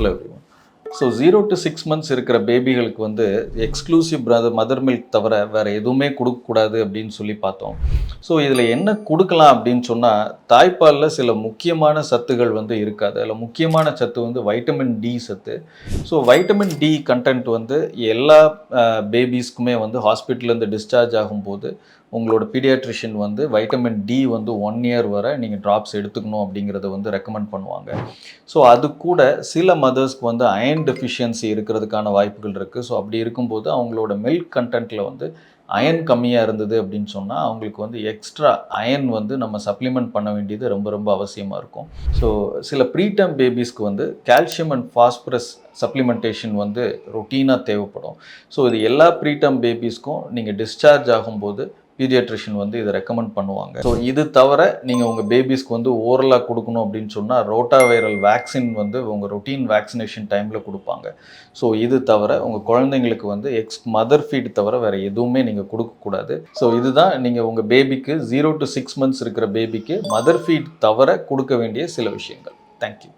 Hello everyone. So 0 to 6 months இருக்கிற பேபிகளுக்கு வந்து exclusive mother milk தவிர வேறு எதுவுமே கொடுக்கக்கூடாது அப்படின்னு சொல்லி பார்த்தோம். ஸோ இதில் என்ன கொடுக்கலாம் அப்படின்னு சொன்னால், தாய்ப்பாலில் சில முக்கியமான சத்துகள் வந்து இருக்காது. அதில் முக்கியமான சத்து வந்து வைட்டமின் டி சத்து. ஸோ வைட்டமின் டி கண்டென்ட் வந்து எல்லா பேபிஸ்க்குமே வந்து ஹாஸ்பிட்டல்லேருந்து டிஸ்சார்ஜ் ஆகும்போது உங்களோட பீடியாட்ரிஷியன் வந்து வைட்டமின் டி வந்து 1 year வரை நீங்கள் ட்ராப்ஸ் எடுத்துக்கணும் அப்படிங்கிறத வந்து ரெக்கமெண்ட் பண்ணுவாங்க. ஸோ அது கூட சில மதர்ஸ்க்கு வந்து அயன் டெஃபிஷியன்சி இருக்கிறதுக்கான வாய்ப்புகள் இருக்குது. ஸோ அப்படி இருக்கும்போது அவங்களோட மில்க் கண்டென்ட்டில் வந்து அயன் கம்மியாக இருந்தது அப்படின்னு சொன்னால் அவங்களுக்கு வந்து எக்ஸ்ட்ரா அயன் வந்து நம்ம சப்ளிமெண்ட் பண்ண வேண்டியது ரொம்ப ரொம்ப அவசியமாக இருக்கும். ஸோ சில ப்ரீடம் பேபிஸ்க்கு வந்து கால்சியம் அண்ட் ஃபாஸ்பரஸ் சப்ளிமெண்டேஷன் வந்து ரொட்டீனாக தேவைப்படும். ஸோ இது எல்லா ப்ரீடம் பேபிஸ்க்கும் நீங்கள் டிஸ்சார்ஜ் ஆகும்போது பீடியாட்ரிஷியன் வந்து இதை ரெக்கமெண்ட் பண்ணுவாங்க. ஸோ இது தவிர நீங்கள் உங்கள் பேபிஸ்க்கு வந்து ஓரலாக கொடுக்கணும் அப்படின்னு சொன்னால் ரோட்டா வைரல் வேக்சின் வந்து உங்கள் ரொட்டீன் வேக்சினேஷன் டைமில் கொடுப்பாங்க. ஸோ இது தவிர உங்கள் குழந்தைங்களுக்கு வந்து மதர் ஃபீட் தவிர வேறு எதுவுமே நீங்கள் கொடுக்கக்கூடாது. ஸோ இதுதான் நீங்கள் உங்கள் பேபிக்கு 0 to 6 months இருக்கிற பேபிக்கு மதர் ஃபீட் தவிர கொடுக்க வேண்டிய சில விஷயங்கள். தேங்க்யூ.